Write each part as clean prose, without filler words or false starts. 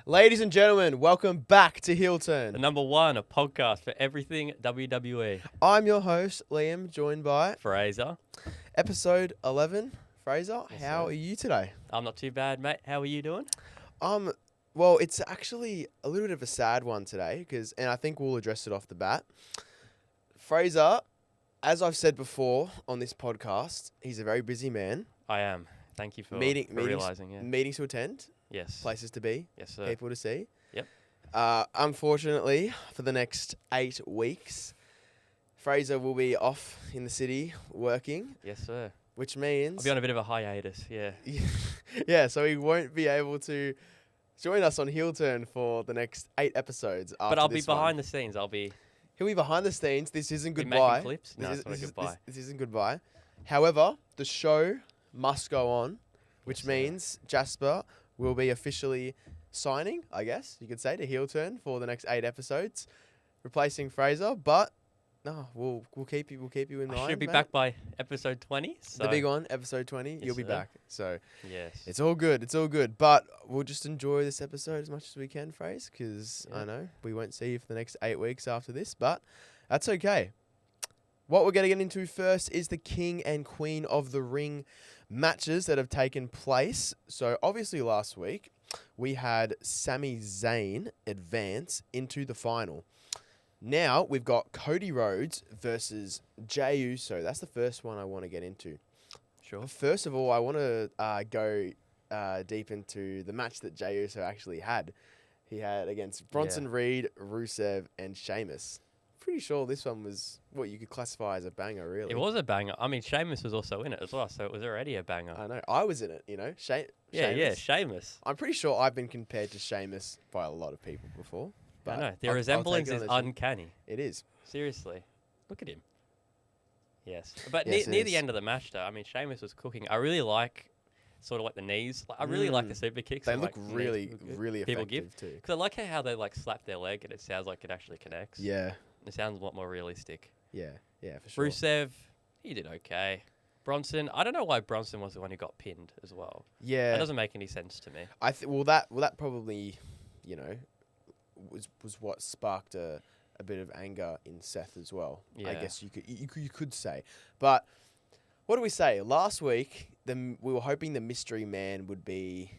Ladies and gentlemen, welcome back to Heel Turn. The number one, a podcast for everything WWE. I'm your host, Liam, joined by Fraser. episode 11. Fraser, Yes, how sir. are you today? I'm not too bad, mate. How are you doing? Well, it's actually a little bit of a sad one today, and I think we'll address it off the bat. Fraser, as I've said before on this podcast, he's a very busy man. I am. Thank you for Meetings, realising, yeah. Meetings to attend, Yes. places to be, Yes, sir. people to see. Yep. Unfortunately, for the next 8 weeks, Fraser will be off in the city working, Yes, sir. which means... I'll be on a bit of a hiatus, yeah. Yeah, so he won't be able to join us on Heel Turn for the next 8 episodes. But I'll be behind the scenes. He'll be behind the scenes. This isn't be goodbye. making clips. No, it's not a goodbye. This isn't goodbye. However, the show must go on, which Yes, sir. means Jasper will be officially signing, I guess you could say, to Heel Turn for the next 8 episodes, replacing Fraser. But no, we'll keep you in mind. I should be mate. back by episode 20. So. The big one, episode 20. Yes, You'll be sir. back. So Yes. it's all good. It's all good. But we'll just enjoy this episode as much as we can, Fraser, because I Yep. know we won't see you for the next 8 weeks after this, but that's okay. What we're going to get into first is the King and Queen of the Ring matches that have taken place. So obviously last week we had Sami Zayn advance into the final. Now we've got Cody Rhodes versus Jey Uso. That's the first one I want to get into. Sure. First of all, I want to go deep into the match that Jey Uso actually had. He had against Bronson Reed, Rusev, and Sheamus. Pretty sure this one was what you could classify as a banger, really. It was a banger. I mean, Sheamus was also in it as well, so it was already a banger. I know. I was in it, you know. Yeah, Sheamus. I'm pretty sure I've been compared to Sheamus by a lot of people before. I But know. The I'll resemblance take it is on the chin. uncanny. It is. Seriously. Look at him. Yes. But Yes, it near the is. end of the match, though, I mean, Sheamus was cooking. I really like sort of like the knees. Like, I really like the super kicks. They and, look like, knees really, look good. really people effective give. too. Because I like how they like slap their leg and it sounds like it actually connects. Yeah, It sounds a lot more realistic. yeah, for sure. Rusev, he did okay. Bronson, I don't know why Bronson was the one who got pinned as well. Yeah, That doesn't make any sense to me. that probably, you know, was what sparked a bit of anger in Seth as well. I Yeah. guess you could say. But what do we say? Last week, we were hoping the mystery man would be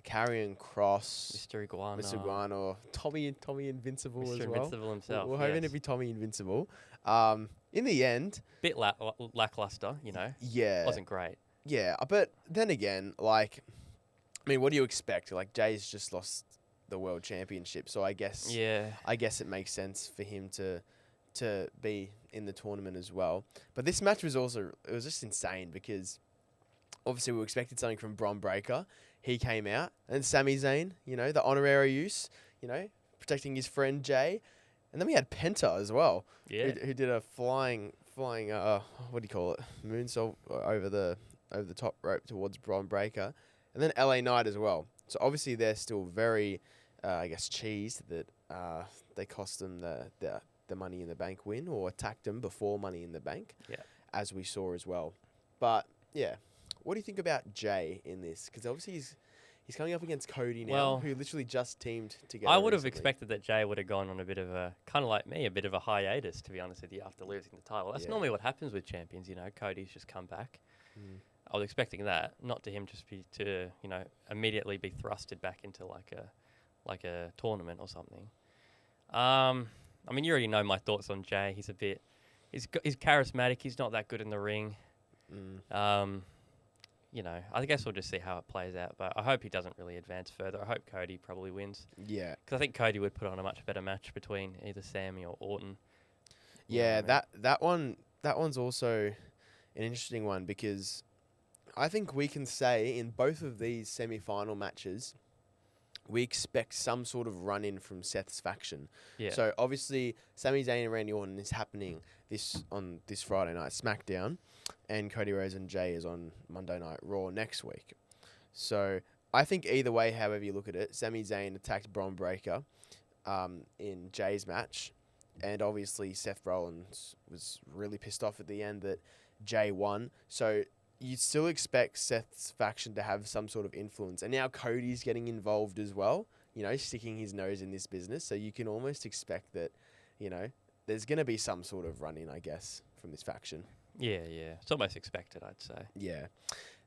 Karrion Kross, Mr. Iguana. Mr. Guano, Tommy Invincible Mr. as well. Invincible himself. We're hoping to yes. be Tommy Invincible. In the end, Bit lackluster, you know. yeah, Wasn't great. yeah. But then again, like, I mean, what do you expect? Like, Jay's just lost the world championship, so I guess Yeah. it makes sense for him to be in the tournament as well. But this match was just insane because obviously we expected something from Bron Breakker. He came out, and Sami Zayn, you know, the honorary use, you know, protecting his friend Jay. And then we had Penta as well, Yeah. who did a flying what do you call it? Moonsault over the top rope towards Bron Breakker. And then LA Knight as well. So obviously they're still very I guess cheesed that they cost them the Money in the Bank win or attacked them before Money in the Bank. Yeah. As we saw as well. But yeah, what do you think about Jay in this? Because obviously he's coming up against Cody now, Well, who literally just teamed together. I would have recently. expected that Jay would have gone on a bit of a, kind of like me, a bit of a hiatus, to be honest with you, after losing the title. That's Yeah. normally what happens with champions, you know. Cody's just come back. Mm. I was expecting that, not to him just to you know, immediately be thrusted back into like a tournament or something. I mean, you already know my thoughts on Jay. He's charismatic. He's not that good in the ring. Mm. You know, I guess we'll just see how it plays out. But I hope he doesn't really advance further. I hope Cody probably wins. Yeah. Because I think Cody would put on a much better match between either Sammy or Orton. You know Yeah, what I mean? that one's also an interesting one because I think we can say in both of these semi-final matches, we expect some sort of run-in from Seth's faction. Yeah. So obviously, Sami Zayn and Randy Orton is happening on this Friday night SmackDown, and Cody Rhodes and Jay is on Monday Night Raw next week. So I think either way, however you look at it, Sami Zayn attacked Bron Breakker in Jay's match, and obviously Seth Rollins was really pissed off at the end that Jay won. So you'd still expect Seth's faction to have some sort of influence. And now Cody's getting involved as well. sticking his nose in this business. So you can almost expect that, there's going to be some sort of run-in, I guess, from this faction. Yeah. It's almost expected, I'd say. Yeah.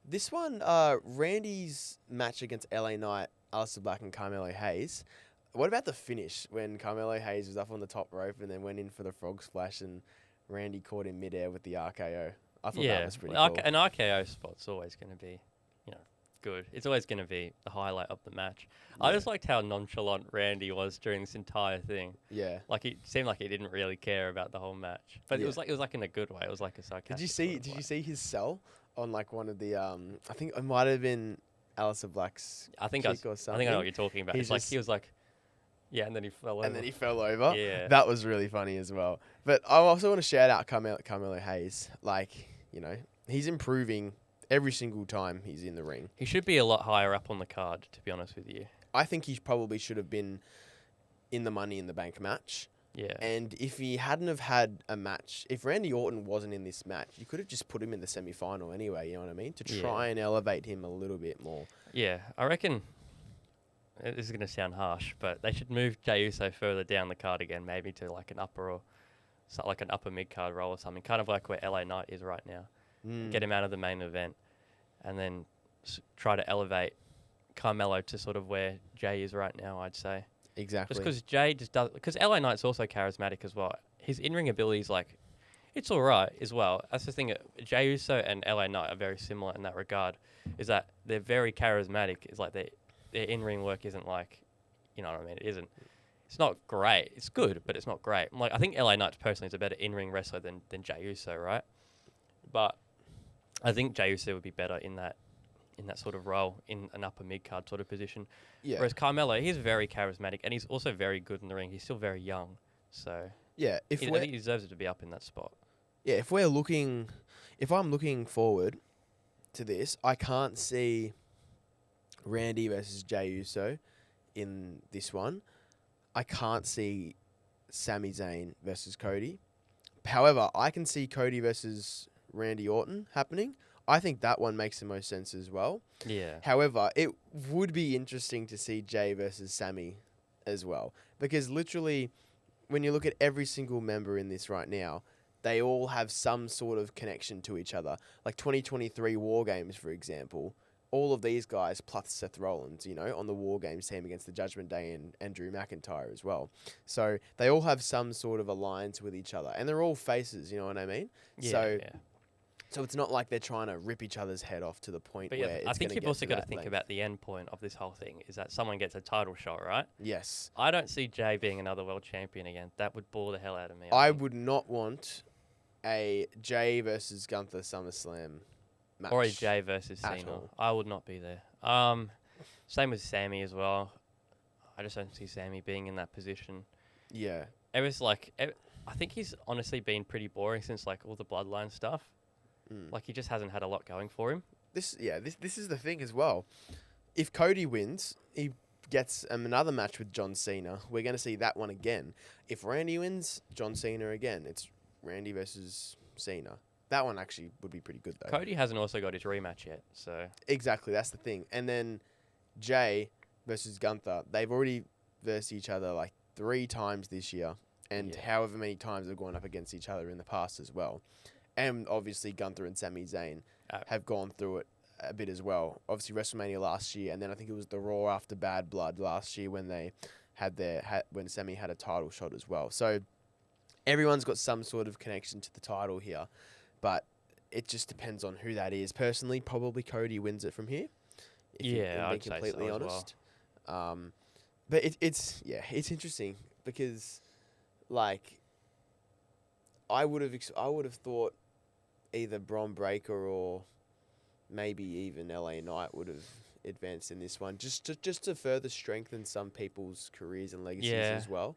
This one, Randy's match against LA Knight, Aleister Black and Carmelo Hayes. What about the finish when Carmelo Hayes was up on the top rope and then went in for the frog splash and Randy caught him midair with the RKO? I thought that was pretty cool. An RKO spot's always going to be, good. It's always going to be the highlight of the match. Yeah. I just liked how nonchalant Randy was during this entire thing. Yeah. Like, it seemed like he didn't really care about the whole match. But it was like in a good way. It was like a sarcastic Did you see his cell on like one of the I think it might have been Aleister Black's kick or something. I think I know what you're talking about. He was like, yeah, and then he fell over. Yeah. That was really funny as well. But I also want to shout out Carmelo Hayes. Like, he's improving every single time he's in the ring. He should be a lot higher up on the card, to be honest with you. I think he probably should have been in the Money in the Bank match. Yeah. And if he hadn't have had a match, if Randy Orton wasn't in this match, you could have just put him in the semi-final anyway, you know what I mean? To try and elevate him a little bit more. Yeah, I reckon, this is going to sound harsh, but they should move Jey Uso further down the card again, maybe to like an upper mid-card role or something, kind of like where LA Knight is right now. Get him out of the main event and then try to elevate Carmelo to sort of where Jey is right now, I'd say. Exactly. Just because Jey just does... Because LA Knight's also charismatic as well. His in-ring ability is like... It's all right as well. That's the thing. Jey Uso and LA Knight are very similar in that regard, is that they're very charismatic. It's like their in-ring work isn't like... You know what I mean? It isn't... It's not great. It's good, but it's not great. Like, I think LA Knight personally is a better in-ring wrestler than Jey Uso, right? But I think Jey Uso would be better in that sort of role, in an upper mid-card sort of position. Yeah. Whereas Carmelo, he's very charismatic, and he's also very good in the ring. He's still very young, so yeah, I think he deserves it to be up in that spot. Yeah, if I'm looking forward to this, I can't see Randy versus Jey Uso in this one. I can't see Sami Zayn versus Cody. However, I can see Cody versus Randy Orton happening. I think that one makes the most sense as well. Yeah. However, it would be interesting to see Jey versus Sami as well. Because literally, when you look at every single member in this right now, they all have some sort of connection to each other. Like 2023 War Games, for example, all of these guys plus Seth Rollins, on the War Games team against the Judgment Day and Drew McIntyre as well. So they all have some sort of alliance with each other. And they're all faces, you know what I mean? Yeah, So it's not like they're trying to rip each other's head off to the point where it's I think you've also got to think length. about the end point of this whole thing, is that someone gets a title shot, right? Yes. I don't see Jey being another world champion again. That would bore the hell out of me. I would not want a Jey versus Gunther SummerSlam match. Or a Jey versus Cena. I would not be there. Same with Sami as well. I just don't see Sami being in that position. Yeah. It was like... I think he's honestly been pretty boring since like all the Bloodline stuff. Like, he just hasn't had a lot going for him. This is the thing as well. If Cody wins, he gets another match with John Cena. We're going to see that one again. If Randy wins, John Cena again. It's Randy versus Cena. That one actually would be pretty good, though. Cody hasn't also got his rematch yet, so... Exactly, that's the thing. And then Jey versus Gunther, they've already versed each other like 3 times this year. And however many times they've gone up against each other in the past as well. And obviously Gunther and Sami Zayn have gone through it a bit as well. Obviously WrestleMania last year, and then I think it was the Raw after Bad Blood last year when they had when Sami had a title shot as well. So everyone's got some sort of connection to the title here, but it just depends on who that is. Personally, probably Cody wins it from here. I'd completely say so honest. Well. But it's interesting because like I would have thought either Bron Breakker or maybe even LA Knight would have advanced in this one, just to further strengthen some people's careers and legacies as well.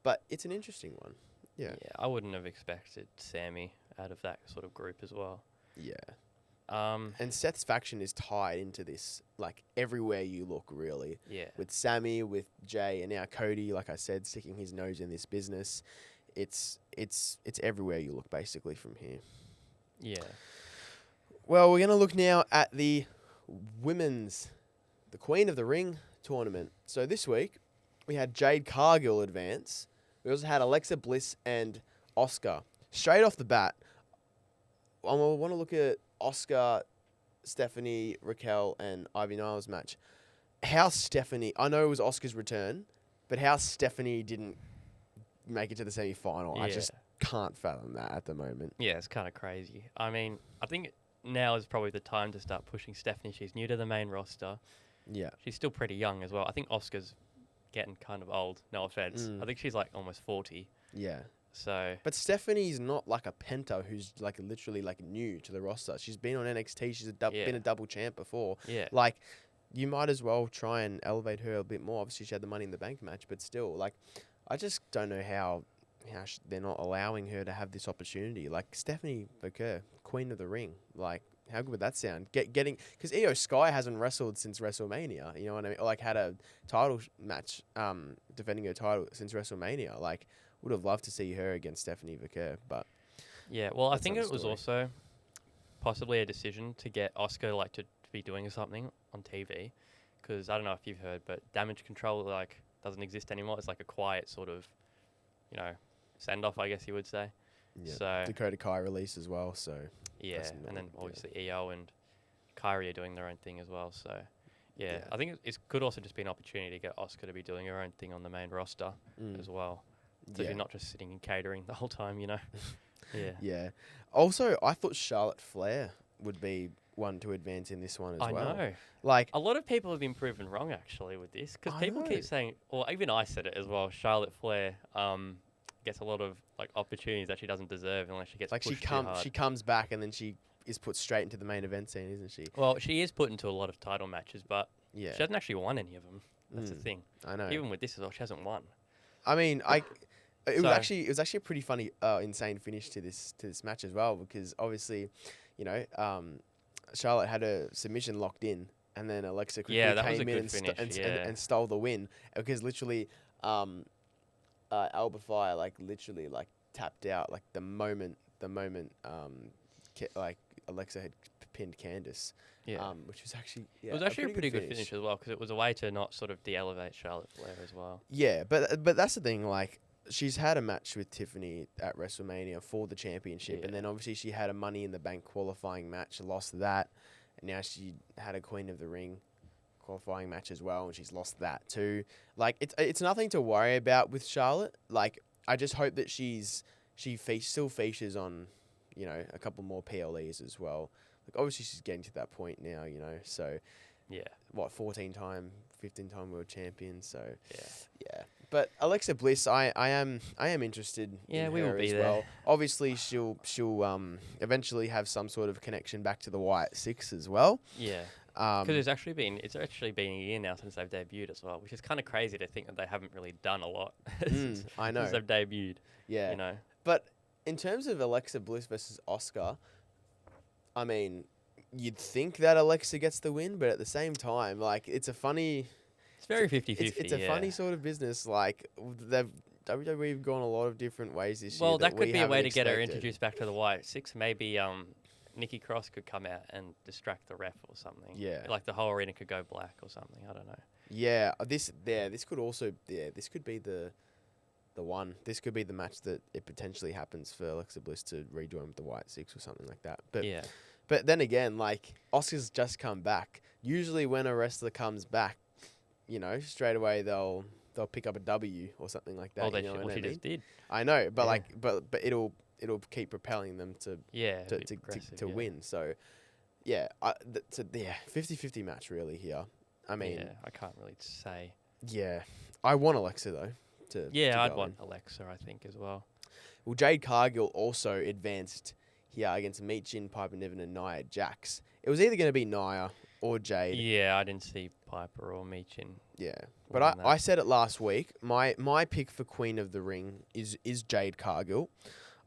But it's an interesting one. Yeah, I wouldn't have expected Sami out of that sort of group as well. Yeah. And Seth's faction is tied into this, like everywhere you look, really. Yeah. With Sami, with Jey, and now Cody, like I said, sticking his nose in this business. It's everywhere you look, basically, from here. Yeah. Well, we're going to look now at the Queen of the Ring tournament. So this week, we had Jade Cargill advance. We also had Alexa Bliss and Asuka. Straight off the bat, I want to look at Asuka, Stephanie, Raquel, and Ivy Niles match. How Stephanie, I know it was Asuka's return, but how Stephanie didn't make it to the semi-final, I just can't fathom that at the moment. Yeah, it's kind of crazy. I mean, I think now is probably the time to start pushing Stephanie. She's new to the main roster. Yeah. She's still pretty young as well. I think Asuka's getting kind of old. No offense. I think she's like almost 40. Yeah. So. But Stephanie's not like a Penta who's like literally like new to the roster. She's been on NXT. She's been a double champ before. Yeah. Like, you might as well try and elevate her a bit more. Obviously, she had the Money in the Bank match, but still, like, I just don't know how they're not allowing her to have this opportunity. Like, Stephanie Baker, Queen of the Ring. Like, how good would that sound? Getting because Io Sky hasn't wrestled since WrestleMania. You know what I mean? Or like had a title match, defending her title since WrestleMania. Like, would have loved to see her against Stephanie Baker, but yeah. Well, I think it was also possibly a decision to get Asuka like to be doing something on TV, because I don't know if you've heard, but Damage Control like doesn't exist anymore. It's like a quiet sort of, you know, send off, I guess you would say. Yeah. So Dakota Kai release as well. So yeah, and then obviously EO and Kyrie are doing their own thing as well. So yeah. I think it could also just be an opportunity to get Asuka to be doing her own thing on the main roster as well. So you're not just sitting and catering the whole time, you know. Yeah. Yeah. Also, I thought Charlotte Flair would be one to advance in this one as well. I know. Like, a lot of people have been proven wrong actually with this, because people keep saying, or even I said it as well, Charlotte Flair gets a lot of like opportunities that she doesn't deserve unless she gets like pushed too hard. She comes back and then she is put straight into the main event scene, isn't she? Well, she is put into a lot of title matches, but she yeah, hasn't actually won any of them. That's the thing. I know. Even with this as well, she hasn't won. I mean, it was actually a pretty funny, insane finish to this match as well, because obviously, you know, Charlotte had a submission locked in, and then Alexa quickly came in and stole the win, because literally, Alba Fire like literally like tapped out like the moment like Alexa had pinned Candice. Yeah. Which was actually it was actually a pretty good finish as well, because it was a way to not sort of de-elevate Charlotte Flair as well. Yeah, but that's the thing, like, she's had a match with Tiffany at WrestleMania for the championship, and then obviously she had a Money in the Bank qualifying match, lost that, and now she had a Queen of the Ring qualifying match as well, and she's lost that too. Like, it's nothing to worry about with Charlotte. Like, I just hope that she still features on, you know, a couple more PLEs as well. Like, obviously she's getting to that point now, you know. So, yeah, 15-time world champion. So, yeah. But Alexa Bliss, I am interested. Yeah, in we her will be as there. well. Obviously, she'll eventually have some sort of connection back to the White Six as well. Yeah. Because it's actually been a year now since they've debuted as well, which is kind of crazy to think that they haven't really done a lot I know. since they've debuted. Yeah. You know. But in terms of Alexa Bliss versus Asuka, I mean, you'd think that Alexa gets the win, but at the same time, like, it's very 50-50. It's a funny sort of business. Like, WWE've gone a lot of different ways this year. Well, that could be a way to get her expected. introduced back to the White Six. Maybe Nikki Cross could come out and distract the ref or something. Yeah. Like the whole arena could go black or something. I don't know. Yeah, this could also this could be the one. This could be the match that it potentially happens for Alexa Bliss to rejoin with the White Six or something like that. But yeah. But then again, like, Asuka's just come back. Usually when a wrestler comes back, you know, straight away they'll pick up a W or something like that. She just did. I know, but but it'll keep propelling them to win. So yeah, 50-50 match really here. I mean, I can't really say. Yeah, I want Alexa though. I'd want Alexa, I think, as well. Well, Jade Cargill also advanced here against Meechin, Piper Niven, and Nia Jax. It was either going to be Nia or Jade. Yeah, I didn't see Piper or Meechin. Yeah, but I said it last week. My pick for Queen of the Ring is Jade Cargill.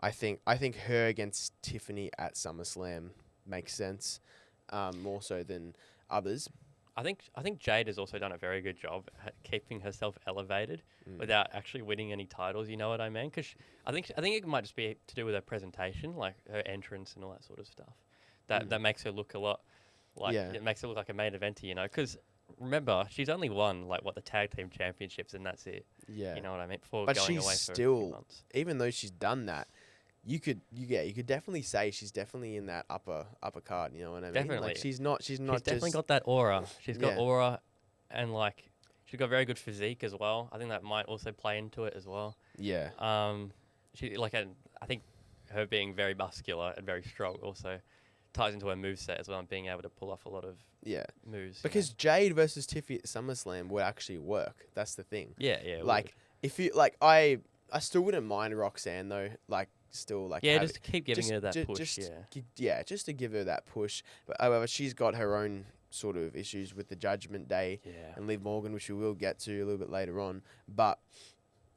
I think her against Tiffany at SummerSlam makes sense, more so than others. I think Jade has also done a very good job at keeping herself elevated without actually winning any titles. You know what I mean? Because I think it might just be to do with her presentation, like her entrance and all that sort of stuff. That makes her look a lot like it makes her look like a main eventer. You know, because remember, she's only won like the tag team championships, and that's it. Yeah. You know what I mean? Before But going she's away for a still, few months. even though she's done that, you could definitely say she's definitely in that upper card. You know what I mean? Definitely. Like she's not She's just definitely got that aura. She's got Yeah. aura, and like she's got very good physique as well. I think that might also play into it as well. yeah. She I think her being very muscular and very strong also ties into her moveset as well, and being able to pull off a lot of Yeah. moves. Because Jade versus Tiffy at SummerSlam would actually work. That's the thing. yeah, it Like would. if you I still wouldn't mind Roxanne though. Like still like Yeah, have just to keep giving her that push. just to give her that push. But however, she's got her own sort of issues with the Judgment Day Yeah. and Liv Morgan, which we will get to a little bit later on. But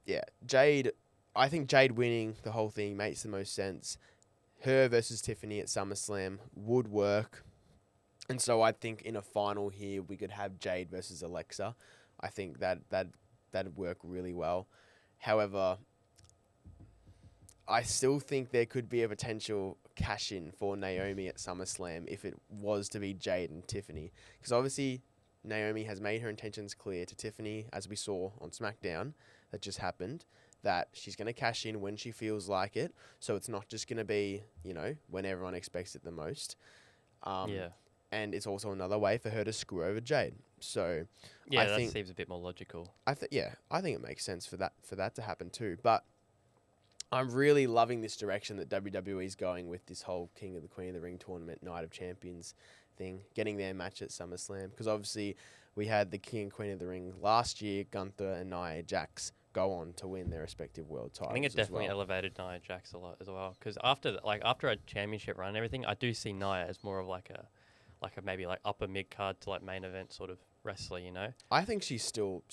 yeah, Jade, I think Jade winning the whole thing makes the most sense. Her versus Tiffany at SummerSlam would work. And so I think in a final here, we could have Jade versus Alexa. I think that'd work really well. However, I still think there could be a potential cash-in for Naomi at SummerSlam if it was to be Jade and Tiffany. Because obviously, Naomi has made her intentions clear to Tiffany, as we saw on SmackDown, that just happened, that she's going to cash in when she feels like it. So it's not just going to be, when everyone expects it the most. Yeah. And it's also another way for her to screw over Jade. So Yeah, I that think seems a bit more logical. I think it makes sense for that to happen too. But I'm really loving this direction that WWE is going with this whole King of the Queen of the Ring tournament, Night of Champions thing, getting their match at SummerSlam. Because obviously we had the King and Queen of the Ring last year, Gunther and Nia Jax, go on to win their respective world titles. I think it definitely well. elevated Nia Jax a lot as well. Because after a championship run and everything, I do see Nia as more of like a maybe like upper mid card to like main event sort of wrestler, you know? I think she's still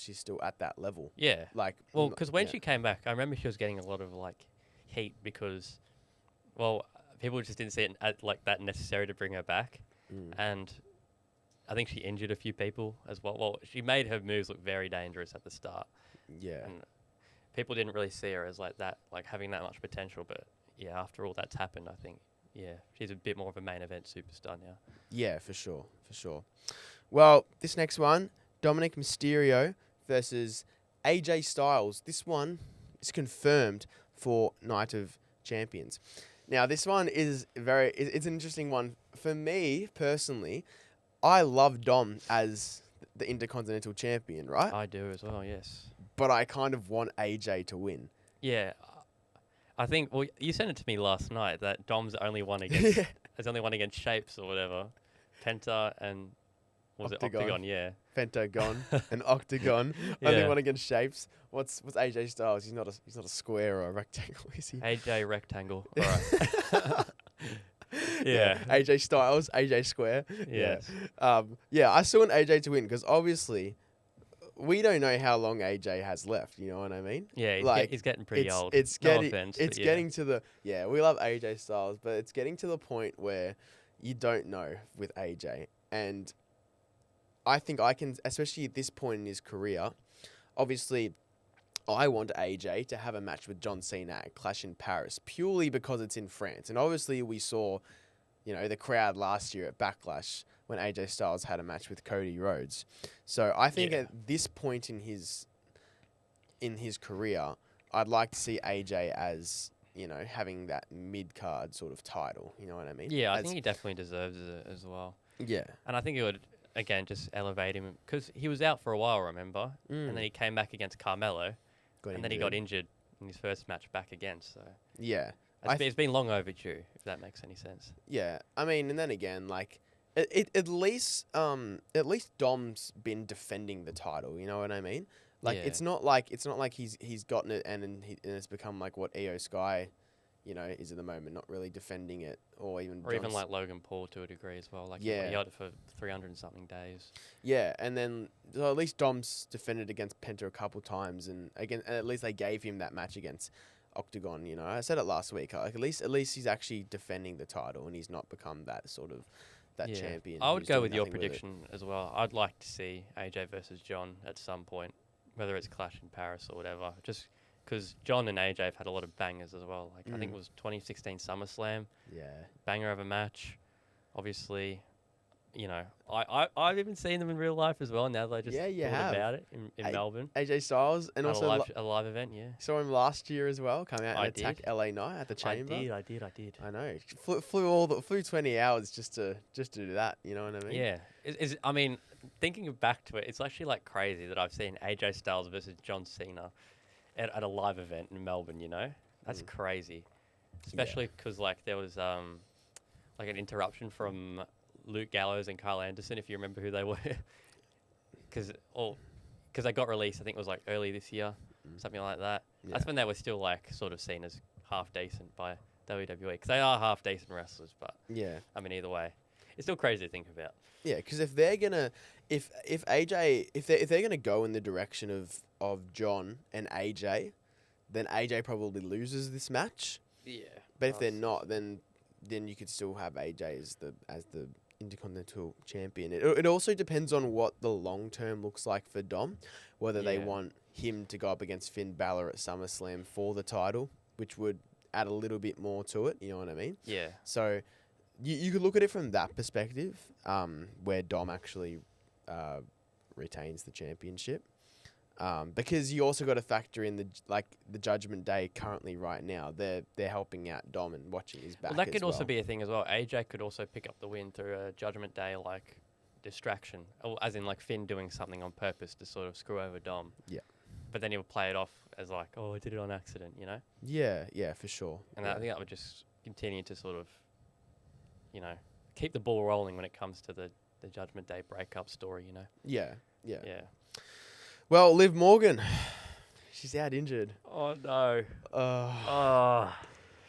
at that level. Yeah. Like, well, because when she came back, I remember she was getting a lot of like heat because, well, people just didn't see it as like that necessary to bring her back, and I think she injured a few people as well. Well, she made her moves look very dangerous at the start. Yeah. And people didn't really see her as like that, like having that much potential. But yeah, after all that's happened, I think she's a bit more of a main event superstar now. Yeah, for sure. Well, this next one, Dominik Mysterio versus AJ Styles. This one is confirmed for Night of Champions. Now, this one is it's an interesting one. For me, personally, I love Dom as the Intercontinental Champion, right? I do as well, yes. But I kind of want AJ to win. Yeah. I think, well, you sent it to me last night that Dom's only one against, has only one against Shapes or whatever. Penta and, was it Octagon? Yeah. Pentagon and Octagon. Only one against Shapes. What's AJ Styles? He's not a square or a rectangle, is he? AJ Rectangle. All right. Yeah. AJ Styles, AJ Square. Yes. Yeah, I still want AJ to win because obviously we don't know how long AJ has left. You know what I mean? Yeah, he's getting pretty old. It's no getting offense, it's but getting to the we love AJ Styles, but it's getting to the point where you don't know with AJ, and I think I can, especially at this point in his career. Obviously, I want AJ to have a match with John Cena at Clash in Paris purely because it's in France, and obviously we saw, the crowd last year at Backlash when AJ Styles had a match with Cody Rhodes. So I think at this point in his career, I'd like to see AJ as, having that mid-card sort of title. You know what I mean? Yeah, I think he definitely deserves it as well. Yeah. And I think it would, again, just elevate him because he was out for a while, remember? And then he came back against Carmelo. Then he got injured in his first match back again. So yeah. It's been long overdue, if that makes any sense. Yeah. I mean, and then again, like, at least Dom's been defending the title. You know what I mean? Like, it's not like he's gotten it and it's become like what Io Sky, is at the moment, not really defending it or even like Logan Paul to a degree as well. Like he had it for 300 and something days. Yeah, and then so at least Dom's defended against Penta a couple times, and at least they gave him that match against Octagon. I said it last week. Like at least he's actually defending the title, and he's not become that sort of champion. I would go with your prediction as well. I'd like to see AJ versus John at some point, whether it's Clash in Paris or whatever. Just because John and AJ have had a lot of bangers as well. Like I think it was 2016 SummerSlam. Yeah. Banger of a match. Obviously, you know, I've even seen them in real life as well. Now that I just Yeah, you thought have. about it in Melbourne. AJ Styles, and At also a live event, yeah. saw him last year as well, coming out I and attack did. LA Knight at the Chamber. I did. I know. Flew 20 hours just to do that. You know what I mean? Yeah. I mean, thinking back to it, it's actually like crazy that I've seen AJ Styles versus John Cena at a live event in Melbourne. You know, that's crazy. Especially because like there was like an interruption from Luke Gallows and Carl Anderson, if you remember who they were, because they got released. I think it was like early this year, something like that. Yeah. That's when they were still like sort of seen as half decent by WWE, because they are half decent wrestlers. But Yeah. I mean, either way, it's still crazy to think about. Yeah, because if they're gonna, if they're gonna go in the direction of John and AJ, then AJ probably loses this match. Yeah. But if they're not, then you could still have AJ as the Intercontinental Champion. It also depends on what the long term looks like for Dom, whether they want him to go up against Finn Balor at SummerSlam for the title, which would add a little bit more to it. You know what I mean? Yeah. So you could look at it from that perspective, where Dom actually retains the championship. Because you also got to factor in the Judgment Day currently right now. They're helping out Dom and watching his back. Well, that could also be a thing as well. AJ could also pick up the win through a Judgment Day like distraction, or as in like Finn doing something on purpose to sort of screw over Dom. Yeah. But then he'll play it off as like, oh, I did it on accident, you know? Yeah, for sure. And I think that would just continue to sort of, you know, keep the ball rolling when it comes to the Judgment Day breakup story, you know? Yeah. Yeah. Well, Liv Morgan, she's out injured. Oh, no.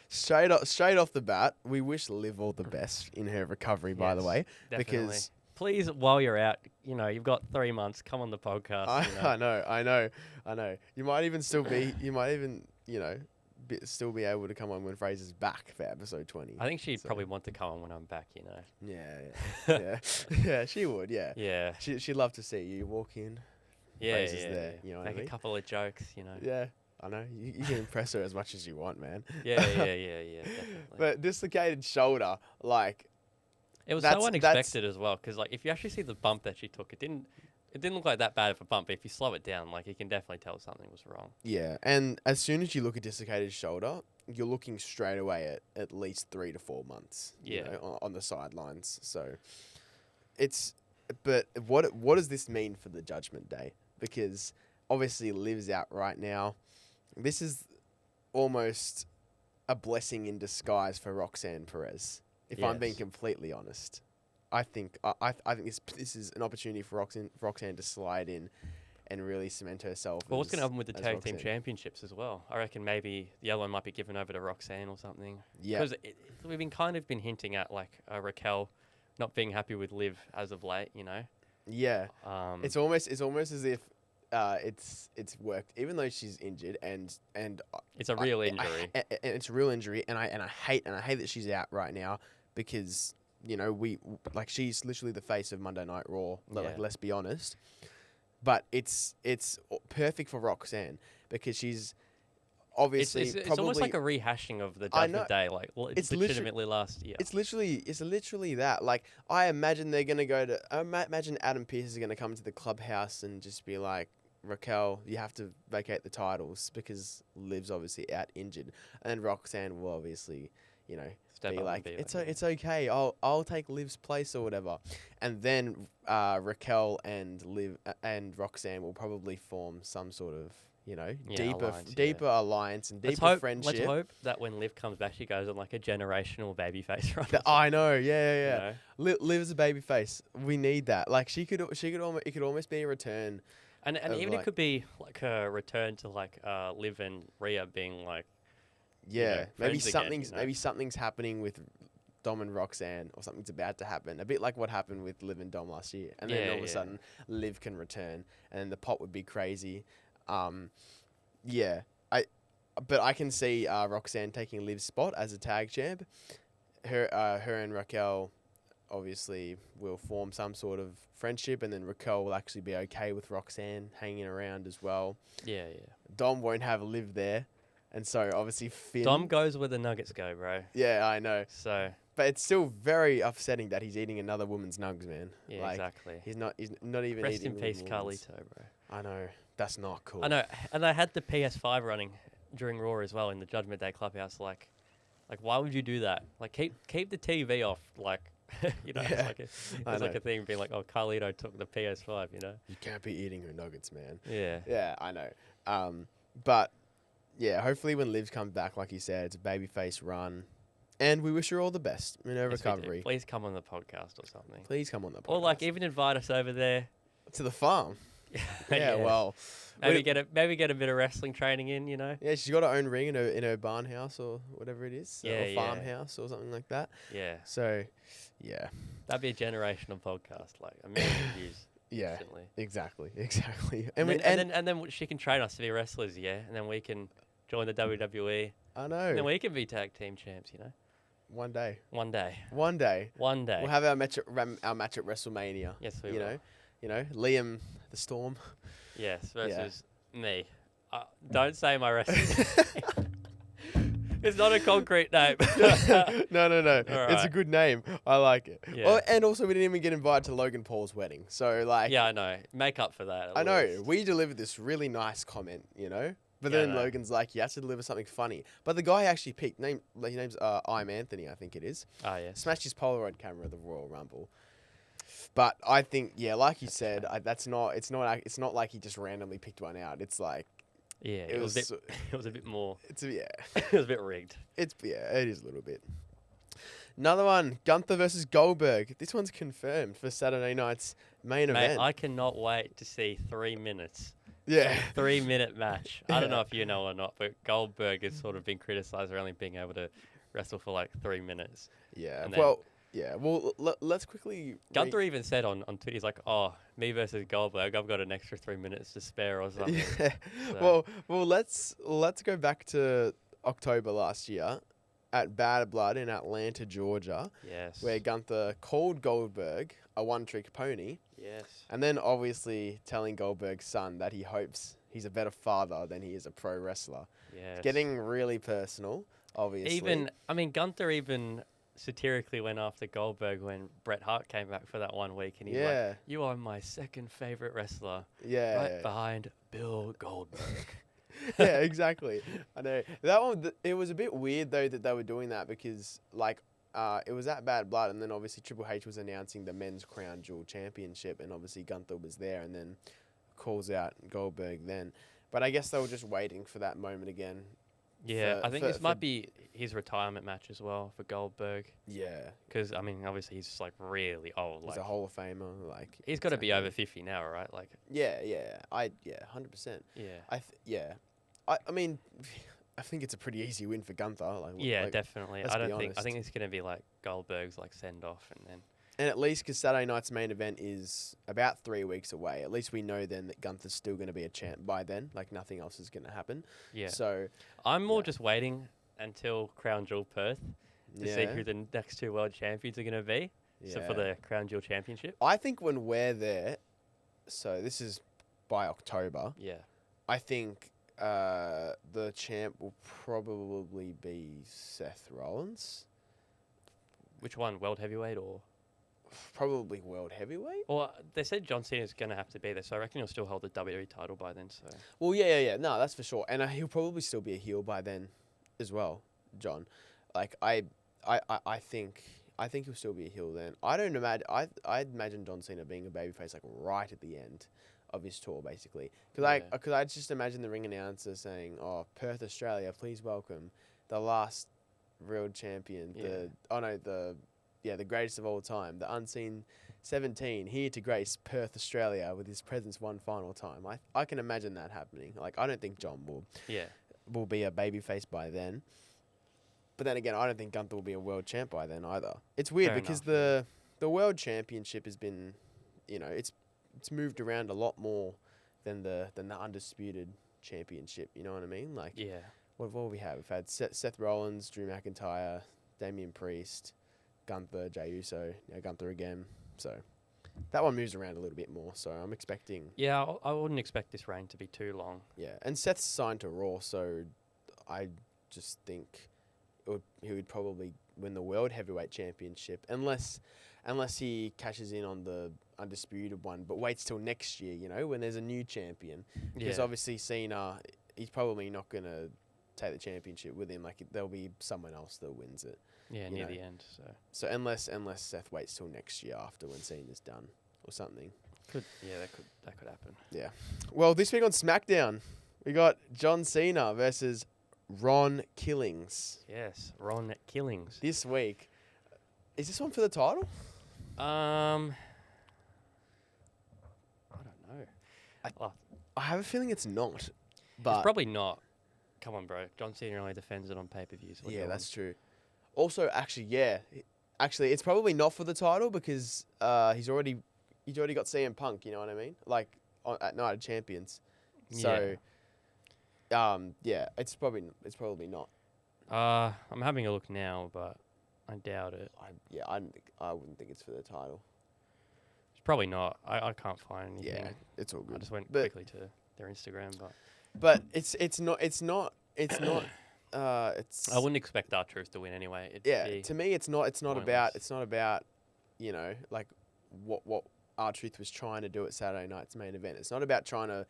Straight off the bat, we wish Liv all the best in her recovery, by the way. Definitely. Because please, while you're out, you know, you've got 3 months, come on the podcast. I know. You might even still be, still be able to come on when Fraser's back for episode 20. I think she'd probably want to come on when I'm back, you know. Yeah. Yeah, she would, yeah. Yeah. She'd love to see you walk in. Fraser's there, you know what I Make mean? a couple of jokes, you know. Yeah, I know. You can impress her as much as you want, man. Yeah, definitely. But dislocated shoulder, like... It was so unexpected as well, because like if you actually see the bump that she took, it didn't look like that bad of a bump. But if you slow it down, like you can definitely tell something was wrong. Yeah, and as soon as you look at dislocated shoulder, you're looking straight away at least 3 to 4 months. Yeah. You know, on the sidelines. So it's... But what does this mean for the Judgment Day? Because obviously Liv's out right now. This is almost a blessing in disguise for Roxanne Perez. If I'm being completely honest, I think this is an opportunity for Roxanne to slide in and really cement herself. Well, what's going to happen with the tag Roxanne. team championships as well? I reckon maybe the other one might be given over to Roxanne or something. Yeah, because we've been hinting at like Raquel not being happy with Liv as of late, you know. Yeah, it's almost as if it's worked, even though she's injured and it's a real injury. It's a real injury, and I hate that she's out right now, because you know she's literally the face of Monday Night Raw. Like, let's be honest, but it's perfect for Roxanne because she's obviously it's almost like a rehashing of the Judgment Day. Like it's legitimately last year. It's literally that. Like I imagine they're gonna go to. I imagine Adam Pearce is gonna come to the clubhouse and just be like, Raquel, you have to vacate the titles because Liv's obviously out injured, and Roxanne will obviously, you know, Step be up like, and be it's okay. I'll take Liv's place or whatever, and then Raquel and Liv and Roxanne will probably form some sort of, you know, deeper alliance and deeper friendship. Let's hope that when Liv comes back, she goes on like a generational babyface run. I know, yeah. You know? Liv's a babyface. We need that. Like it could almost be a return. And even it could be like a return to like Liv and Rhea being like, maybe something's happening with Dom and Roxanne, or something's about to happen. A bit like what happened with Liv and Dom last year, and then all of a sudden Liv can return, and the pop would be crazy. But I can see Roxanne taking Liv's spot as a tag champ. Her and Raquel obviously will form some sort of friendship, and then Raquel will actually be okay with Roxanne hanging around as well. Yeah. Dom won't have Liv there, and so obviously Finn. Dom goes where the Nuggets go, bro. Yeah, I know. So But it's still very upsetting that he's eating another woman's nugs, man. Yeah, like, exactly. He's not even Rest eating in peace, women's. Carlito, bro. I know. That's not cool. I know, and I had the PS5 running during Raw as well in the Judgment Day Clubhouse. Like why would you do that? Like, keep the TV off. Like, you know, Yeah, it's like a thing being like, oh, Carlito took the PS5. You know, You can't be eating her nuggets, man. yeah, Yeah, I know. But yeah, hopefully when Liv comes back, like you said, it's a babyface run, and we wish her all the best in her Yes, we do. recovery. Please come on the podcast or something. Please come on the podcast. Or like even invite us over there. to the farm. Yeah, well, maybe get a bit of wrestling training in. You know. yeah, she's got her own ring in her barn house or whatever it is, Yeah, or farmhouse or something like that. Yeah, So, yeah, that'd be a generational podcast, like a million views. yeah, Instantly. exactly. And then she can train us to be wrestlers, yeah, and then we can join the WWE. I And then know. we can be tag team champs, you know. One day, One day. we'll have our match at WrestleMania. Yes, we you will. know, Liam the Storm. Yes, versus me. Don't say my wrestling. It's not a concrete name. No. All It's a right. good name. I like it. Yeah. Oh, and also, we didn't even get invited to Logan Paul's wedding. So, like, Yeah, I know. Make up for that. I at know least. we delivered this really nice comment, but Yeah, I then know. Logan's like, you have to deliver something funny. But the guy actually picked his name's I'm Anthony, I think it is. Oh, yes. Smashed his Polaroid camera at the Royal Rumble. But I think, yeah, like you said, it's not like he just randomly picked one out. It's like Yeah, it was it was a bit more. it's yeah. It was a bit rigged. It is a little bit. Another one, Gunther versus Goldberg. This one's confirmed for Saturday night's main Mate, event. I cannot wait to see 3 minutes. Yeah. 3-minute match. I don't know Yeah. if you know or not, but Goldberg has sort of been criticised for only being able to wrestle for like 3 minutes. Yeah. And then- Well, yeah. Well, let's quickly. Gunther even said on Twitter, he's like, oh, me versus Goldberg, I've got an extra 3 minutes to spare or something. Yeah. So- Well, let's go back to October last year at Bad Blood in Atlanta, Georgia, Yes. where Gunther called Goldberg a one-trick pony, Yes. and then obviously telling Goldberg's son that he hopes he's a better father than he is a pro wrestler. Yes. Getting really personal, obviously. Gunther even satirically went after Goldberg when Bret Hart came back for that 1 week, and he's Yeah. like, you are my second favorite wrestler, Yeah. right behind Bill Goldberg. Yeah, exactly. I know that one. It was a bit weird though that they were doing that because it was at Bad Blood, and then obviously Triple H was announcing the Men's Crown Jewel Championship, and obviously Gunther was there, and then calls out Goldberg then. But I guess they were just waiting for that moment again. Yeah, For- I think for- this might be his retirement match as well for Goldberg. Yeah, Because, obviously he's like really old. he's Like, a Hall of Famer. Like he's got to be exactly. over 50 now, right? Like, Yeah, 100%. yeah. I mean, I think it's a pretty easy win for Gunther. Yeah, definitely. let's I be don't think. I honest. think it's going to be like Goldberg's like send off, and then And at least because Saturday night's main event is about 3 weeks away, at least we know then that Gunther's still going to be a champ by then. Like nothing else is going to happen. yeah. So I'm more yeah. just waiting until Crown Jewel Perth to see who the next 2 world champions are going to be. So for the Crown Jewel Championship. I think when we're there, so this is by October. Yeah. I think the champ will probably be Seth Rollins, Which one? World heavyweight or? probably world heavyweight. Or they said John Cena's going to have to be there, so I reckon he'll still hold the WWE title by then. So Well, yeah. No, that's for sure. And he'll probably still be a heel by then, as well, John. Like I think he'll still be a heel then. I don't imagine. I'd imagine John Cena being a babyface like right at the end of his tour, basically. Because I just imagine the ring announcer saying, "Oh, Perth, Australia, please welcome the last world champion, the greatest of all time, the unseen 17, here to grace Perth, Australia with his presence one final time." I can imagine that happening. Like I don't think John will be a babyface by then. But then again, I don't think Gunther will be a world champ by then either. It's weird Fair because enough, the world championship has been, it's moved around a lot more than the undisputed championship. You know what I mean? Like, yeah. what have we had? We've had Seth Rollins, Drew McIntyre, Damian Priest, Gunther, Jey Uso, Gunther again. So that one moves around a little bit more. So I'm expecting, Yeah, I wouldn't expect this reign to be too long. yeah. And Seth's signed to Raw, so I just think he would probably win the World Heavyweight Championship unless he cashes in on the undisputed one, but waits till next year, when there's a new champion. Because obviously Cena, he's probably not going to take the championship with him. Like, there'll be someone else that wins it. Yeah, near the end. So unless Seth waits till next year after when Cena's done or something. That could happen. Yeah. Well, this week on SmackDown, we got John Cena versus Ron Killings. Yes, Ron Killings. This week. Is this one for the title? I don't know. I have a feeling it's not. But It's probably not. Come on, bro. John Cena only defends it on pay-per-views. Yeah, that's true. Also, actually, it's probably not for the title because he's already got CM Punk. You know what I mean? Like at Night of Champions. So, it's probably not. I'm having a look now, but I doubt it. I wouldn't think it's for the title. It's probably not. I can't find anything. Yeah, it's all good. I just went quickly to their Instagram, but it's not. I wouldn't expect R-Truth to win anyway. To me, it's not pointless. about, like what R-Truth was trying to do at Saturday night's main event. It's not about trying to,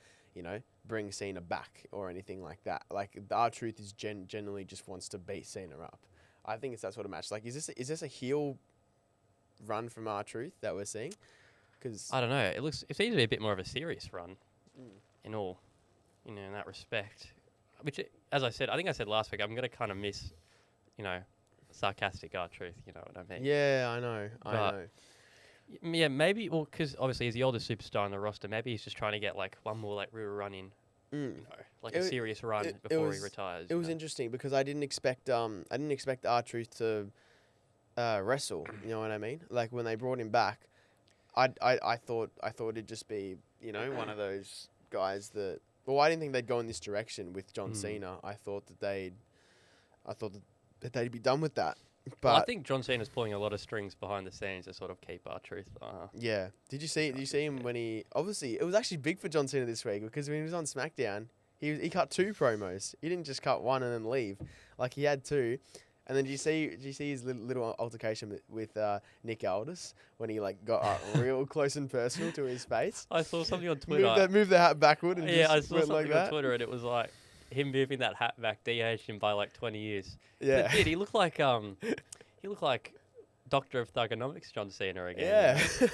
bring Cena back or anything like that. Like, the R-Truth is generally just wants to beat Cena up. I think it's that sort of match. Like, is this a heel run from R-Truth that we're seeing? Because I don't know. It seems to be a bit more of a serious run in all, in that respect. Which, as I said, I think I said last week, I'm going to kind of miss, sarcastic R-Truth, you know what I mean? Yeah, I know. Yeah, maybe, because obviously he's the oldest superstar on the roster, maybe he's just trying to get, like, one more, like, real run in, a serious run before he retires. It was interesting because I didn't expect R-Truth to wrestle, you know what I mean? Like, when they brought him back, I thought it'd just be, one of those guys that... Well, I didn't think they'd go in this direction with John Cena. I thought that they'd be done with that. But I think John Cena's pulling a lot of strings behind the scenes to sort of keep R-Truth. Yeah. Did you see him when he... Obviously, it was actually big for John Cena this week because when he was on SmackDown, he cut 2 promos. He didn't just cut one and then leave. Like, he had 2. And then did you see his little altercation with Nick Aldis when he got up real close and personal to his face? I saw something on Twitter. Moved the hat backward and I just saw went something like that. on Twitter and it was like him moving that hat back de-aged him by like 20 years. Yeah. But, dude, he looked like Doctor of Thugonomics John Cena again. Yeah. It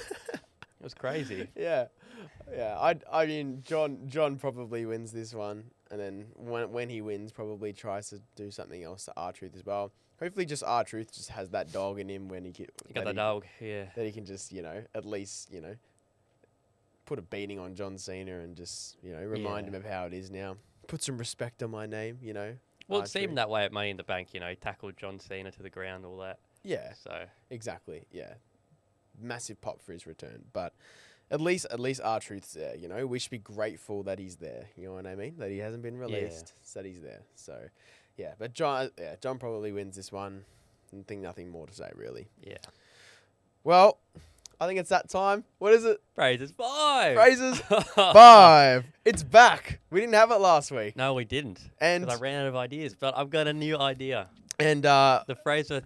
was crazy. Yeah. I mean, John probably wins this one, and then when he wins, probably tries to do something else to R-Truth as well. Hopefully, just R-Truth just has that dog in him when he got the dog, yeah. That he can just at least put a beating on John Cena and just remind him of how it is now. Put some respect on my name, Well, it seemed that way at Money in the Bank. He tackled John Cena to the ground, all that. Yeah. So exactly. Yeah. Massive pop for his return, but. At least R-Truth's there, We should be grateful that he's there, you know what I mean? That he hasn't been released, so that he's there. So, yeah. But John probably wins this one. I think nothing more to say, really. Yeah. Well, I think it's that time. What is it? FRASER'S 5. FRASER'S 5. It's back. We didn't have it last week. No, we didn't. And because I ran out of ideas, but I've got a new idea. And the Fraser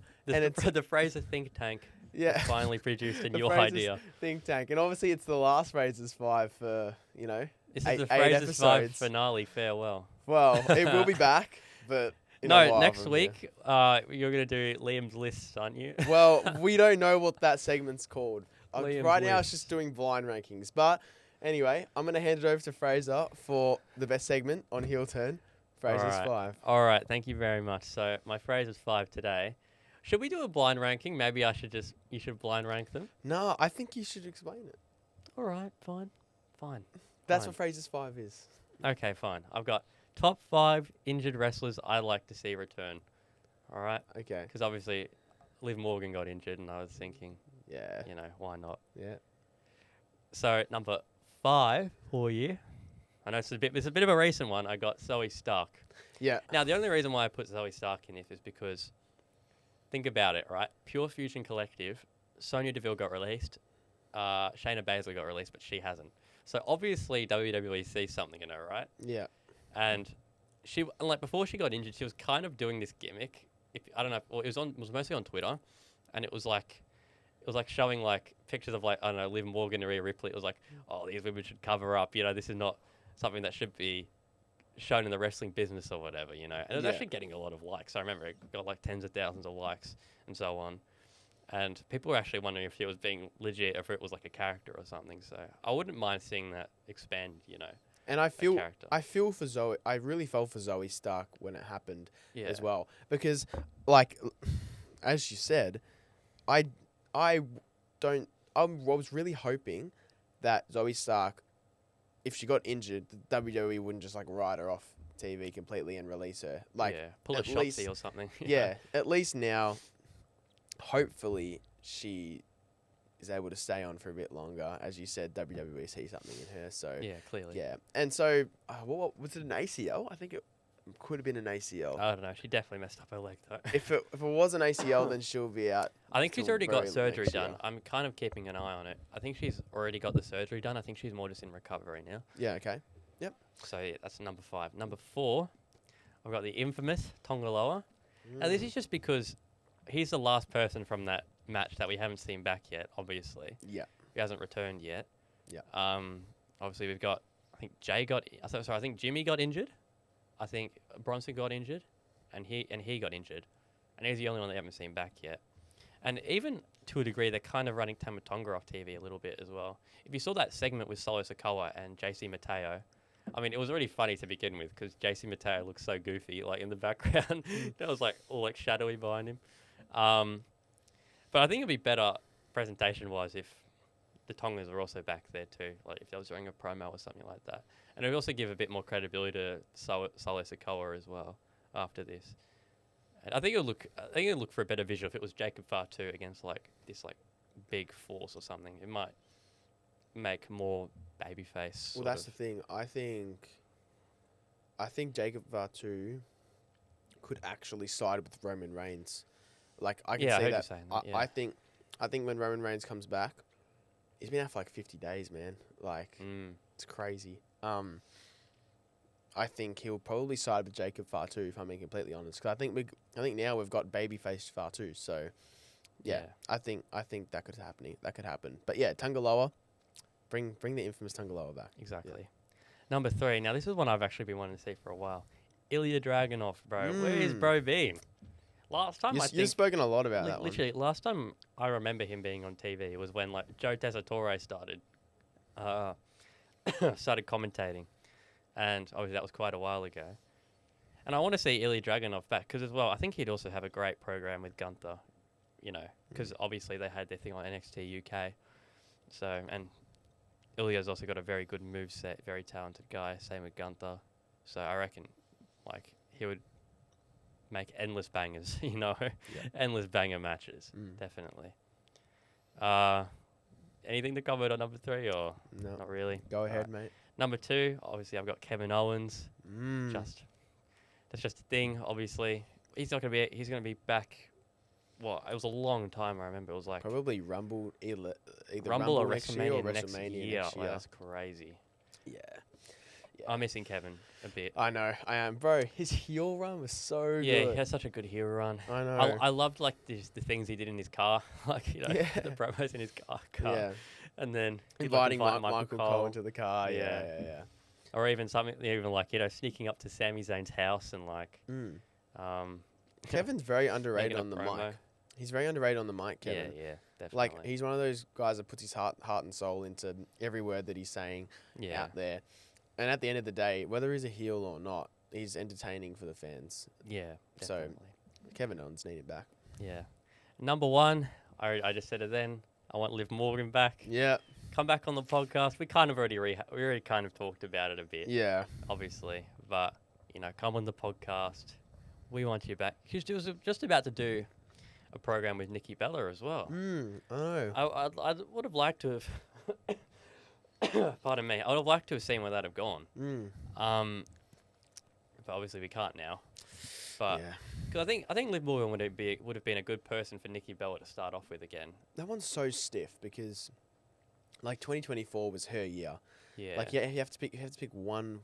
think tank. Yeah. Finally produced a new FRASER'S idea. Think tank. And obviously it's the last FRASER'S 5 for, This eight is the FRASER'S 5 episodes. Finale. Farewell. Well, it will be back, but in a while next from week, you're going to do Liam's lists, aren't you? here. Well, we don't know what that segment's called. Liam's Right now it's lists. just doing blind rankings. But anyway, I'm going to hand it over to Fraser for the best segment on Heel Turn, FRASER'S 5. All right. Thank you very much. So my FRASER'S 5 today. Should we do a blind ranking? Maybe you should blind rank them. No, I think you should explain it. All right, fine. That's Fine. what FRASER'S 5 is. Okay, fine. I've got top 5 injured wrestlers I'd like to see return. All right? Okay. Because obviously Liv Morgan got injured and I was thinking, Yeah. why not? Yeah. So number 5 for you. I know it's a bit of a recent one. I got Zoe Stark. Yeah. Now, the only reason why I put Zoe Stark in this is because think about it, right? Pure Fusion Collective, Sonya Deville got released. Shayna Baszler got released, but she hasn't. So obviously WWE sees something in her, right? Yeah. And she, before she got injured, she was kind of doing this gimmick if I don't know, well, it was mostly on Twitter, and it was like showing like pictures of like, I don't know, Liv Morgan or Rhea Ripley. It was like, oh, these women should cover up. You know, this is not something that should be shown in the wrestling business or whatever. You know, and it was actually getting a lot of likes. I remember it got like tens of thousands of likes and so on. And people were actually wondering if it was being legit or if it was like a character or something. So I wouldn't mind seeing that expand. You know. And I feel for Zoe. I really felt for Zoe Stark when it happened as well, because, like, as you said, I was really hoping that Zoe Stark, if she got injured, the WWE wouldn't just like write her off TV completely and release her. Like, pull a Shotzi or something. Yeah, at least now, hopefully she is able to stay on for a bit longer. As you said, WWE sees something in her. So yeah, clearly. Yeah, and so what was it, an ACL? I think it could have been an ACL. I don't know. She definitely messed up her leg though. If it was an ACL, then she'll be out. I think she's already got surgery done. I'm kind of keeping an eye on it. I think she's already got the surgery done. I think she's more just in recovery now. Yeah. Okay. Yep. So yeah, that's number 5. Number 4, I've got the infamous Tongaloa. Now this is just because he's the last person from that match that we haven't seen back yet. Obviously. Yeah. He hasn't returned yet. Yeah. Obviously we've got. I think I think Jimmy got injured. I think Bronson got injured, and he got injured, and he's the only one they haven't seen back yet. And even to a degree, they're kind of running Tama Tonga off TV a little bit as well. If you saw that segment with Solo Sikoa and JC Mateo, I mean, it was already funny to begin with because JC Mateo looks so goofy, like in the background. That was like all like shadowy behind him. But I think it'd be better presentation-wise if the Tongas were also back there too, like if they was doing a promo or something like that. And it would also give a bit more credibility to Solo Sikoa as well after this. And I think it would look for a better visual if it was Jacob Fatu against like this like big force or something. It might make more babyface. Well, that's the thing. I think Jacob Fatu could actually side with Roman Reigns. Like I can see that. I think when Roman Reigns comes back, he's been out for like 50 days, man. Like it's crazy. I think he'll probably side with Jacob Fatu, if I'm being completely honest. Because I think now we've got babyface Fatu. So yeah, I think that could happen. But yeah, Tungaloa, bring the infamous Tungaloa back. Exactly. Yeah. Number 3. Now this is one I've actually been wanting to see for a while. Ilya Dragunov, bro. Where is bro been? Last time you've spoken a lot about that one. Literally, last time I remember him being on TV was when like Joe Tessitore started commentating, and obviously that was quite a while ago. And I want to see Ilya Dragunov back because as well, I think he'd also have a great program with Gunther, you know, because obviously they had their thing on NXT UK. So, and Ilya's also got a very good moveset, very talented guy. Same with Gunther. So I reckon, like, he would make endless bangers, you know, endless banger matches, definitely. Anything to comment on number 3 or no? Not really. Go ahead, mate. Number 2, obviously I've got Kevin Owens. That's just a thing. Obviously, he's gonna be back. What? It was a long time. I remember it was like probably Rumble, either Rumble or WrestleMania next year. Like, that's crazy. Yeah. I'm missing Kevin a bit. I know, I am, bro. His heel run was so good. Yeah, he has such a good heel run. I know. I loved like the things he did in his car, like the promos in his car. Yeah. And then inviting Michael Cole into the car. Yeah. Or even something, like sneaking up to Sami Zayn's house and like. Kevin's very underrated on the mic. He's very underrated on the mic, Kevin. Yeah, definitely. Like he's one of those guys that puts his heart and soul into every word that he's saying out there. And at the end of the day, whether he's a heel or not, he's entertaining for the fans. Yeah, definitely. So Kevin Owens needed back. Yeah. Number 1, I just said it then. I want Liv Morgan back. Yeah. Come back on the podcast. We kind of already kind of talked about it a bit. Yeah. Obviously, but come on the podcast. We want you back. She was just about to do a program with Nikki Bella as well. I would have liked to have. Pardon me. I would have liked to have seen where that have gone. But obviously we can't now. But because I think Liv Morgan would have been a good person for Nikki Bella to start off with again. That one's so stiff because, like, 2024 was her year. Yeah. Like, you have to pick one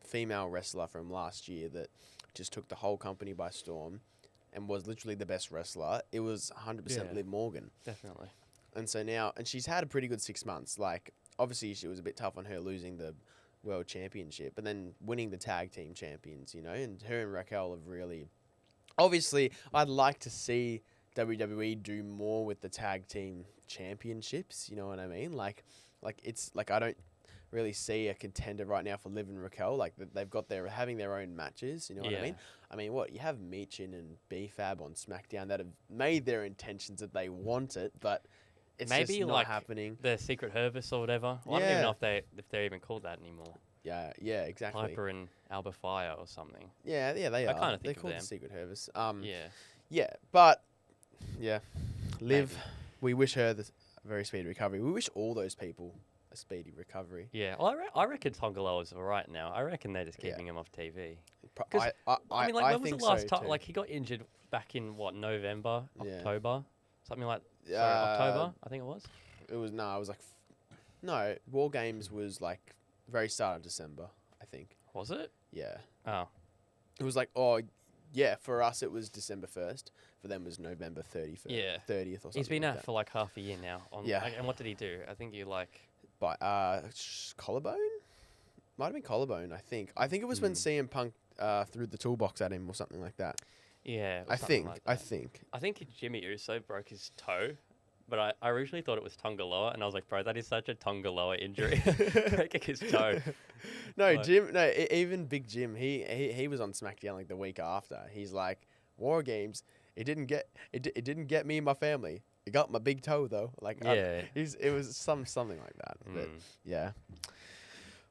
female wrestler from last year that just took the whole company by storm, and was literally the best wrestler, it was 100% Yeah. Liv Morgan. Definitely. And so now, and she's had a pretty good 6 months. Like, obviously, it was a bit tough on her losing the world championship, but then winning the tag team champions, and her and Raquel have really. Obviously, I'd like to see WWE do more with the tag team championships. You know what I mean? Like it's like I don't really see a contender right now for Liv and Raquel. Like they've got having their own matches. You know what I mean? I mean, what you have Michin and B-Fab on SmackDown that have made their intentions that they want it, but it's Maybe just not like happening. the Secret Service or whatever. Well, I don't even know if they're even called that anymore. Yeah, exactly. Piper and Alba Fire or something. Yeah, they I are. kinda think They're of called them. the Secret Service. Yeah. But Liv, Maybe. we wish her a very speedy recovery. We wish all those people a speedy recovery. Yeah. Well, I reckon Tongaloa's all right now. I reckon they're just Yeah. keeping him off TV. 'Cause I mean, like, when was think the last so time? too. Like, he got injured back in November, Yeah. October, something like. Sorry, Uh, October, I think it was. It was War Games was like very start of December, I think. Was it? Yeah, Oh, it was like for us it was December 1st. For them it was November 30th. Yeah. 30th or something. he's been like out that. for like half a year now. Yeah. And what did he do? I think By collarbone. Might have been collarbone. I think it was when CM Punk threw the toolbox at him or something like that. Yeah. or I something think. like I that. think. I think Jimmy Uso broke his toe, but I originally thought it was Tongaloa, and I was like, bro, that is such a Tongaloa injury, breaking his toe. No, Like- Jim. No, even Big Jim. He was on SmackDown like the week after. He's like, War Games. It didn't get me and my family. It got my big toe though. Like Yeah. it was something like that. But Mm. yeah.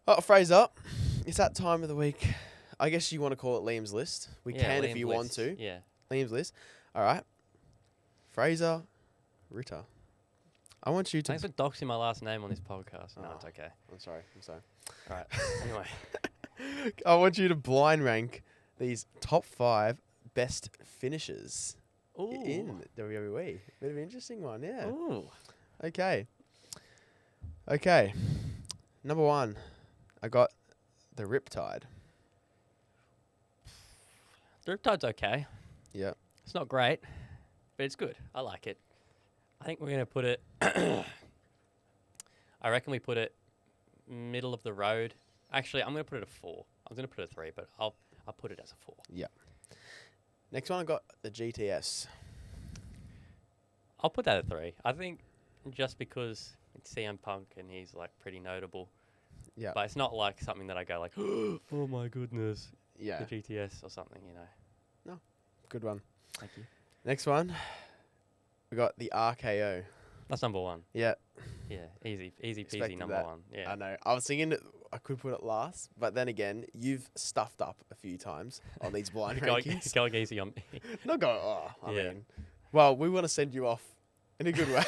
Oh, Fraser, it's that time of the week. I guess you want to call it Liam's list. We Yeah, can if Liam's you want list. to. Yeah. Liam's list. All right. Fraser, Ritter. I want you to. Thanks for doxing my last name on this podcast. No, Oh. it's okay. I'm sorry. All right. Anyway. I want you to blind rank these top 5 best finishers Ooh. in WWE. Bit of an interesting one, yeah. Ooh. Okay. Number 1, I got the Riptide. The Riptide's okay. Yeah. It's not great, but it's good. I like it. I think we're going to put it... I reckon we put it middle of the road. Actually, I'm going to put it a 4. I was going to put it a 3, but I'll put it as a 4. Next one, I got the GTS. I'll put that at 3. I think just because it's CM Punk and he's like pretty notable. Yeah. But it's not like something that I go like, oh my goodness, Yeah. the GTS or something, Good one. Thank you. Next one, we got the RKO. That's number 1. Yeah. Yeah, easy peasy, Expected number that. 1. Yeah. I know. I was thinking I could put it last, but then again, you've stuffed up a few times on these blind rankings. going easy on me. Not go. I Yeah. mean, well, we want to send you off in a good way.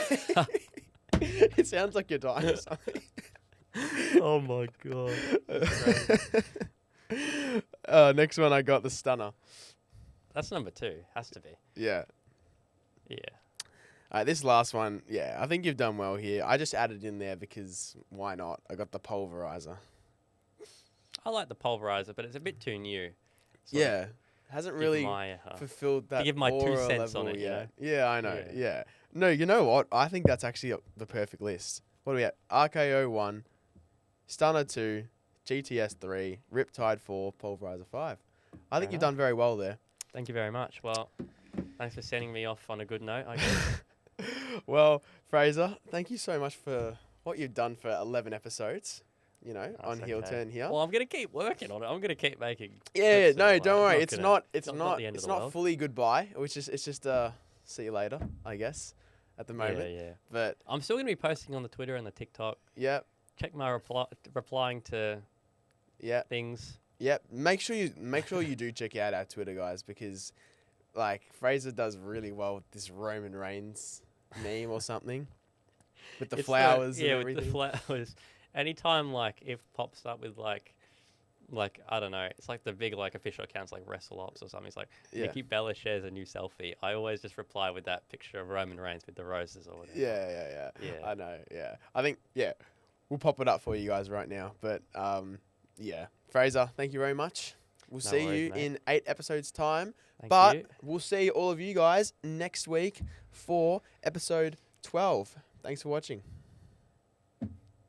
It sounds like you're dying or something. Oh my god. Next one, I got the Stunner. That's number 2. Has to be. Yeah. Yeah. This last one, I think you've done well here. I just added in there because why not? I got the Pulverizer. I like the pulverizer, but it's a bit too new. So Yeah. Hasn't give really my, fulfilled that give my 2 aura cents on level, it, you know? Yeah, I know. Yeah. Yeah. No, you know what? I think that's actually the perfect list. What do we have? RKO 1, Stunner 2, GTS 3, Riptide 4, Pulverizer 5. I think you've done very well there. Thank you very much. Well, thanks for sending me off on a good note, I guess. Well, Fraser, thank you so much for what you've done for 11 episodes, That's on Heel okay. Turn here. Well, I'm going to keep working on it. I'm going to keep making Yeah, clips no, of it, don't like, worry. It's not the end of the world. fully goodbye. It's just see you later, I guess, at the moment. Yeah. But I'm still going to be posting on the Twitter and the TikTok. yeah, Check my replying to yeah, things. yeah. Make sure you do check out our Twitter, guys, because like Fraser does really well with this Roman Reigns meme or something with the It's flowers yeah, and everything. with the flowers. Anytime like if pops up with like I don't know, it's like the big like official accounts like WrestleOps or something. It's like Yeah. Nikki Bella shares a new selfie. I always just reply with that picture of Roman Reigns with the roses or whatever. Yeah. Yeah. I know. Yeah. I think we'll pop it up for you guys right now. But yeah, Fraser, thank you very much. We'll No see worries, you mate. in 8 episodes' time. Thank But you. we'll see all of you guys next week for episode 12. Thanks for watching.